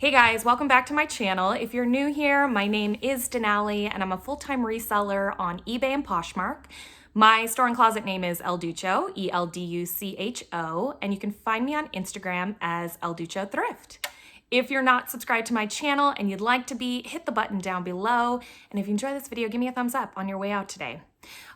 Hey guys, welcome back to my channel. If you're new here, my name is Denali and I'm a full-time reseller on eBay and Poshmark. My store and closet name is El DUCHO, E-L-D-U-C-H-O, and you can find me on Instagram as El DUCHO Thrift. If you're not subscribed to my channel and you'd like to be, hit the button down below. And if you enjoy this video, give me a thumbs up on your way out today.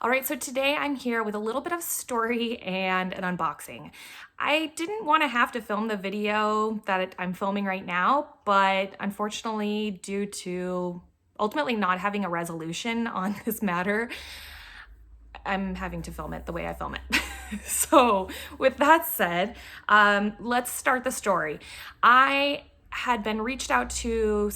All right, so today I'm here with a little bit of story and an unboxing. I didn't want to have to film the video that I'm filming right now, but unfortunately, due to ultimately not having a resolution on this matter, I'm having to film it the way I film it. So with that said, let's start the story. I had been reached out to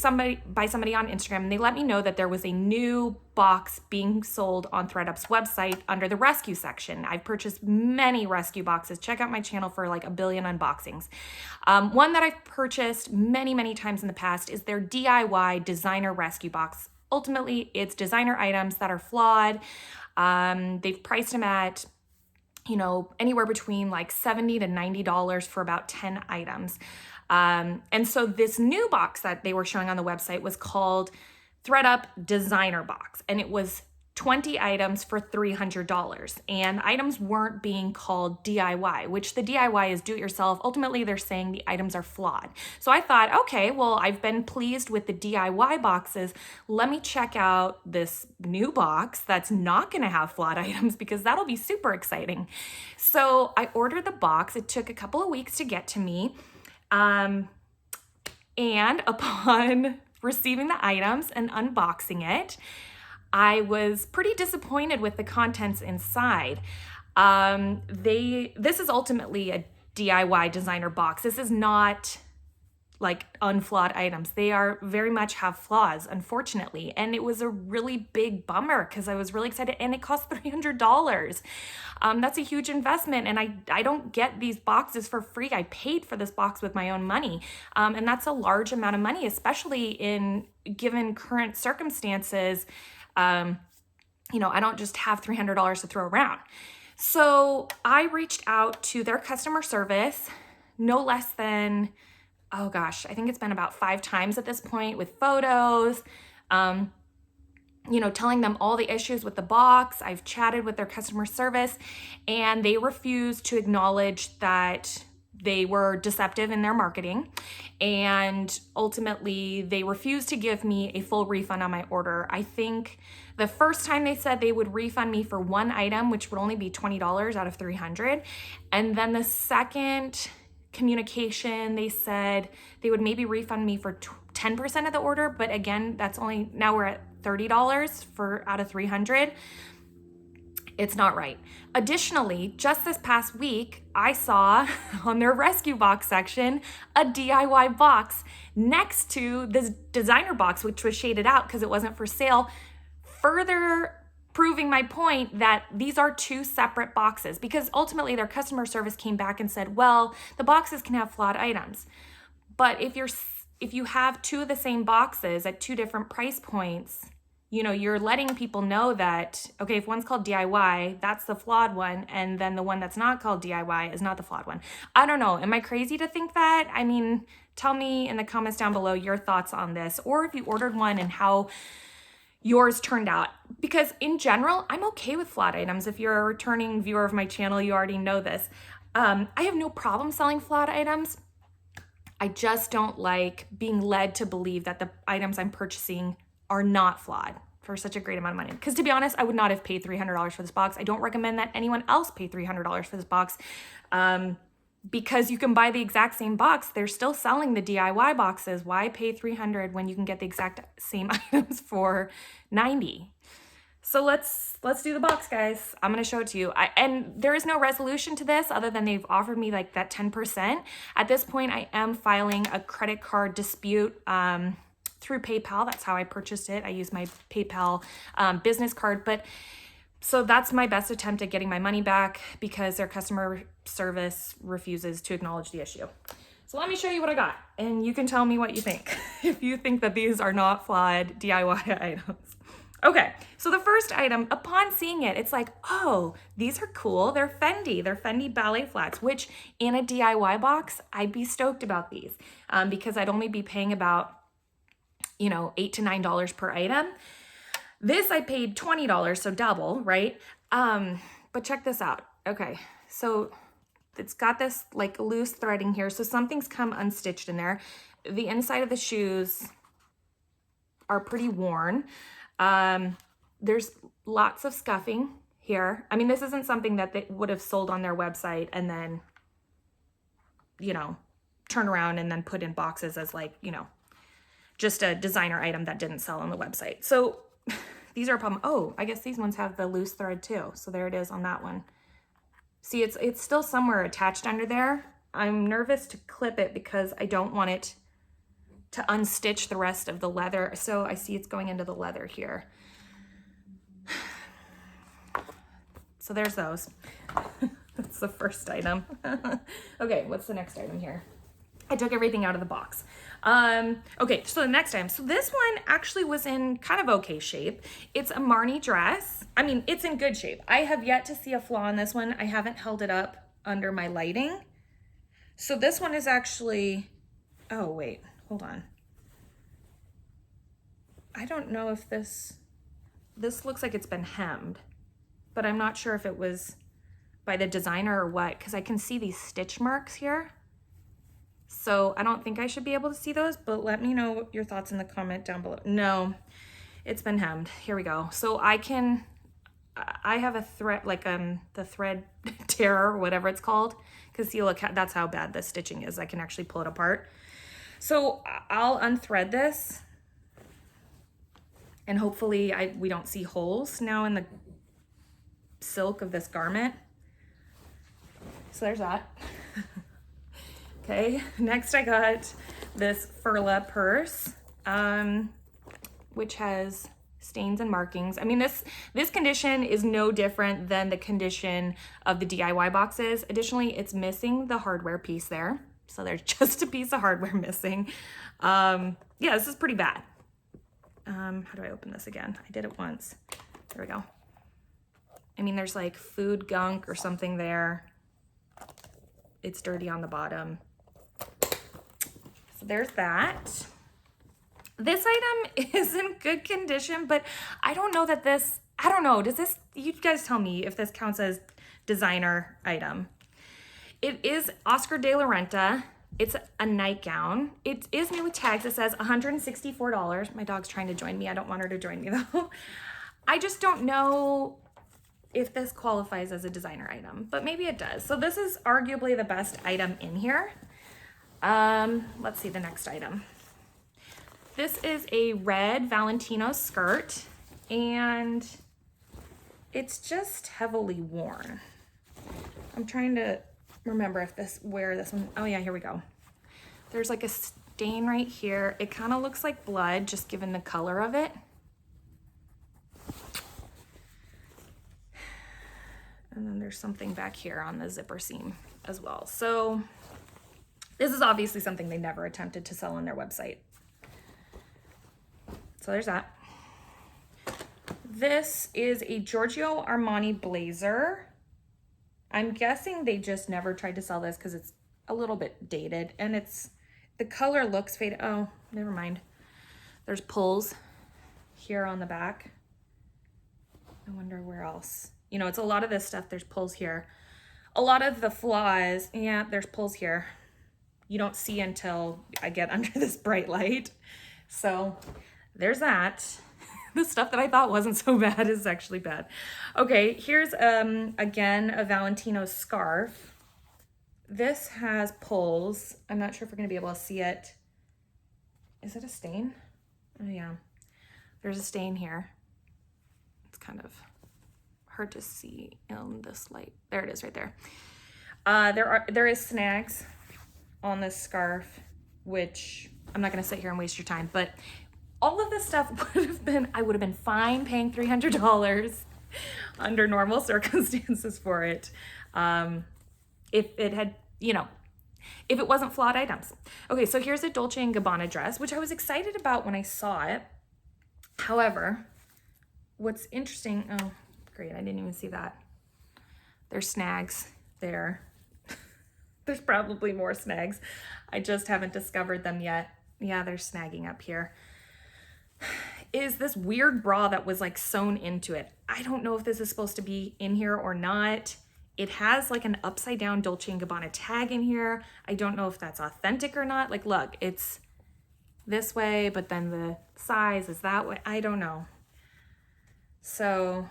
by somebody on Instagram, and they let me know that there was a new box being sold on Thredup's website under the rescue section. I've purchased many rescue boxes. Check out my channel for like a billion unboxings. One that I've purchased many times in the past is their DIY designer rescue box. Ultimately, it's designer items that are flawed. They've priced them at, anywhere between like $70 to $90 for about 10 items. And so this new box that they were showing on the website was called Thredup Designer Box, and it was 20 items for $300. And items weren't being called DIY, which the DIY is do-it-yourself. Ultimately, they're saying the items are flawed. So I thought, okay, well, I've been pleased with the DIY boxes. Let me check out this new box that's not gonna have flawed items because that'll be super exciting. So I ordered the box. It took a couple of weeks to get to me. And upon receiving the items and unboxing it, I was pretty disappointed with the contents inside. This is ultimately a DIY designer box. This is not like unflawed items. They are very much have flaws, unfortunately. And it was a really big bummer because I was really excited, and it cost $300. That's a huge investment, and I don't get these boxes for free. I paid for this box with my own money. And that's a large amount of money, especially in given current circumstances. I don't just have $300 to throw around. So I reached out to their customer service no less than, oh gosh, I think it's been about 5 times at this point with photos, telling them all the issues with the box. I've chatted with their customer service, and they refused to acknowledge that they were deceptive in their marketing. And ultimately, they refused to give me a full refund on my order. I think the first time they said they would refund me for one item, which would only be $20 out of $300. And then the second communication, they said they would maybe refund me for 10% of the order, but again, that's only, now we're at $30 out of $300. It's not right. Additionally, just this past week, I saw on their rescue box section a DIY box next to this designer box, which was shaded out because it wasn't for sale, further proving my point that these are 2 separate boxes, because ultimately their customer service came back and said, well, the boxes can have flawed items. But if you have 2 of the same boxes at 2 different price points, you're letting people know that, okay, if one's called DIY, that's the flawed one, and then the one that's not called DIY is not the flawed one. I don't know. Am I crazy to think that? I mean, tell me in the comments down below your thoughts on this, or if you ordered one and how yours turned out. Because in general, I'm okay with flawed items. If you're a returning viewer of my channel, you already know this. I have no problem selling flawed items. I just don't like being led to believe that the items I'm purchasing are not flawed for such a great amount of money. Because to be honest, I would not have paid $300 for this box. I don't recommend that anyone else pay $300 for this box. Because you can buy the exact same box. They're still selling the DIY boxes. Why pay $300 when you can get the exact same items for $90? So let's do the box, guys. I'm gonna show it to you. And there is no resolution to this other than they've offered me like that 10%. At this point, I am filing a credit card dispute through PayPal. That's how I purchased it. I used my PayPal business card, but so that's my best attempt at getting my money back because their customer service refuses to acknowledge the issue. So let me show you what I got, and you can tell me what you think if you think that these are not flawed DIY items. Okay, so the first item, upon seeing it, it's like, oh, these are cool. They're Fendi. They're Fendi ballet flats, which in a DIY box, I'd be stoked about these because I'd only be paying about, you know, $8 to $9 per item. This I paid $20, so double, right? But check this out. Okay, so it's got this like loose threading here. So something's come unstitched in there. The inside of the shoes are pretty worn. There's lots of scuffing here. I mean, this isn't something that they would have sold on their website and then, you know, turn around and then put in boxes as like, you know, just a designer item that didn't sell on the website. So these are a problem. Oh, I guess these ones have the loose thread too. So there it is on that one. See, it's still somewhere attached under there. I'm nervous to clip it because I don't want it to unstitch the rest of the leather. So I see it's going into the leather here. So there's those. That's the first item. Okay, what's the next item here? I took everything out of the box. Okay, so the next item. So this one actually was in kind of okay shape. It's a Marnie dress. I mean, it's in good shape. I have yet to see a flaw in this one. I haven't held it up under my lighting. So this one is actually, oh wait, hold on. I don't know if this looks like it's been hemmed, but I'm not sure if it was by the designer or what, because I can see these stitch marks here. So I don't think I should be able to see those, but let me know your thoughts in the comment down below. No, it's been hemmed. Here we go. So I have a thread, like the thread tear or whatever it's called, because see, look, that's how bad the stitching is. I can actually pull it apart. So I'll unthread this and hopefully we don't see holes now in the silk of this garment. So there's that. Okay, next I got this Burlap Purse, which has stains and markings. I mean, this condition is no different than the condition of the DIY boxes. Additionally, it's missing the hardware piece there. So there's just a piece of hardware missing. Yeah, this is pretty bad. How do I open this again? I did it once. There we go. I mean, there's like food gunk or something there. It's dirty on the bottom. So there's that. This item is in good condition, but I don't know that this, I don't know, does this, you guys tell me if this counts as designer item. It is Oscar de la Renta. It's a nightgown. It is new with tags. It says $164. My dog's trying to join me. I don't want her to join me though. I just don't know if this qualifies as a designer item, but maybe it does. So this is arguably the best item in here. Let's see the next item. This is a red Valentino skirt and it's just heavily worn. I'm trying to remember if where this one, oh yeah, here we go. There's like a stain right here. It kind of looks like blood, just given the color of it. And then there's something back here on the zipper seam as well. So this is obviously something they never attempted to sell on their website. So there's that. This is a Giorgio Armani blazer. I'm guessing they just never tried to sell this because it's a little bit dated and the color looks faded. Oh, never mind. There's pulls here on the back. I wonder where else. You know, it's a lot of this stuff. There's pulls here. A lot of the flaws, yeah, there's pulls here. You don't see until I get under this bright light. So there's that. The stuff that I thought wasn't so bad is actually bad. Okay, here's again a Valentino scarf. This has pulls. I'm not sure if we're gonna be able to see it. Is it a stain? Oh yeah, there's a stain here. It's kind of hard to see in this light. There it is right there. There is snags on this scarf, which I'm not gonna sit here and waste your time, but all of this stuff I would have been fine paying $300 under normal circumstances for it. If it had, you know, if it wasn't flawed items. Okay, so here's a Dolce & Gabbana dress, which I was excited about when I saw it. However, what's interesting, oh, great, I didn't even see that. There's snags there. There's probably more snags. I just haven't discovered them yet. Yeah, there's snagging up here. Is this weird bra that was like sewn into it. I don't know if this is supposed to be in here or not. It has like an upside down Dolce & Gabbana tag in here. I don't know if that's authentic or not. Like, look, it's this way, but then the size is that way. I don't know. So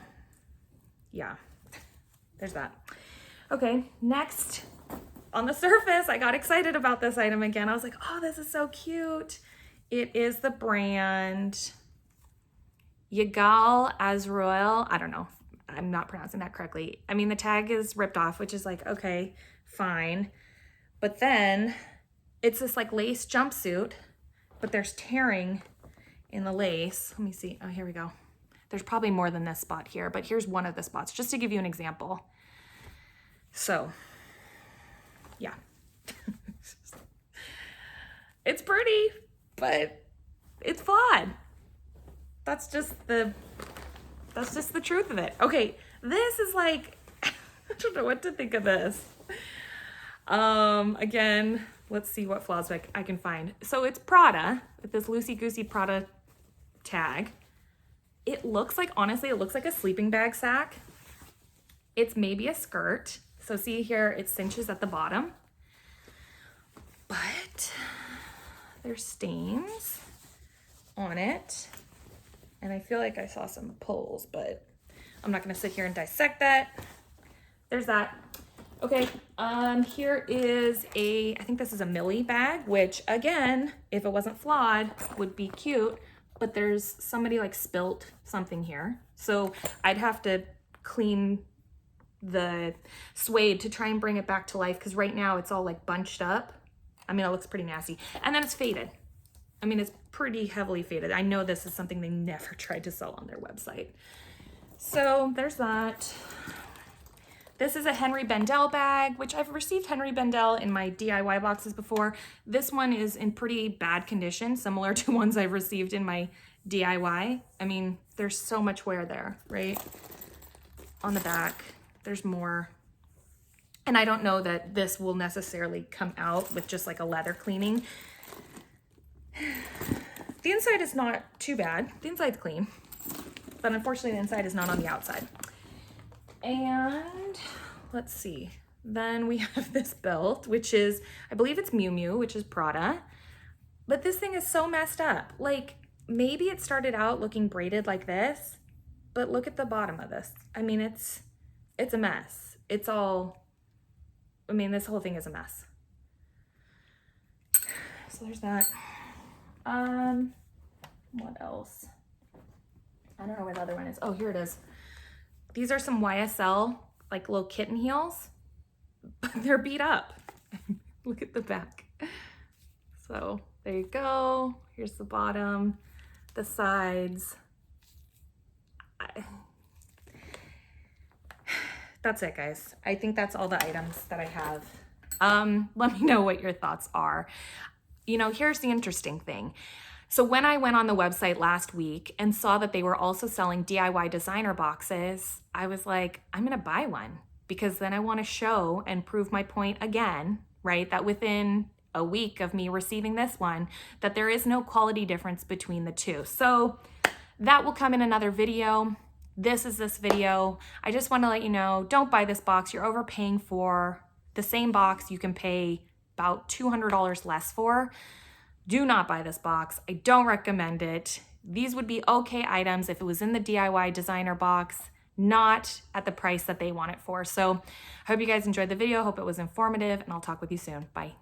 yeah, there's that. Okay, next. On the surface, I got excited about this item again. I was like, oh, this is so cute. It is the brand Yigal Azroel. I don't know. I'm not pronouncing that correctly. I mean, the tag is ripped off, which is like, okay, fine. But then it's this like lace jumpsuit, but there's tearing in the lace. Let me see. Oh, here we go. There's probably more than this spot here, but here's one of the spots, just to give you an example. So, yeah. It's pretty, but it's flawed. That's just the truth of it. Okay, this is like, I don't know what to think of this. Again, let's see what flaws I can find. So it's Prada with this loosey-goosey Prada tag. It looks like, honestly, it looks like a sleeping bag sack. It's maybe a skirt. So see here, it cinches at the bottom. But there's stains on it. And I feel like I saw some pulls, but I'm not gonna sit here and dissect that. There's that. Okay, here is I think this is a Millie bag, which again, if it wasn't flawed, would be cute, but there's somebody like spilt something here. So I'd have to clean the suede to try and bring it back to life, because right now it's all like bunched up. I mean, it looks pretty nasty. And then it's faded. I mean, it's pretty heavily faded. I know this is something they never tried to sell on their website. So there's that. This is a Henri Bendel bag, which I've received Henri Bendel in my DIY boxes before. This one is in pretty bad condition, similar to ones I've received in my DIY. I mean, there's so much wear there, right? On the back, there's more. And I don't know that this will necessarily come out with just like a leather cleaning. The inside is not too bad. The inside's clean, but unfortunately the inside is not on the outside. And let's see. Then we have this belt, which is, I believe it's Miu Miu, which is Prada. But this thing is so messed up. Like, maybe it started out looking braided like this, but look at the bottom of this. I mean, it's a mess. It's all, I mean, this whole thing is a mess. So there's that. What else? I don't know where the other one is. Oh, here it is. These are some YSL, like little kitten heels, but they're beat up. Look at the back. So there you go. Here's the bottom, the sides. That's it, guys. I think that's all the items that I have. Let me know what your thoughts are. You know, here's the interesting thing. So when I went on the website last week and saw that they were also selling DIY designer boxes, I was like, I'm gonna buy one, because then I wanna show and prove my point again, right? That within a week of me receiving this one, that there is no quality difference between the two. So that will come in another video. This is this video. I just wanna let you know, don't buy this box. You're overpaying for the same box you can pay about $200 less for. Do not buy this box. I don't recommend it. These would be okay items if it was in the DIY designer box, not at the price that they want it for. So I hope you guys enjoyed the video. Hope it was informative, and I'll talk with you soon. Bye.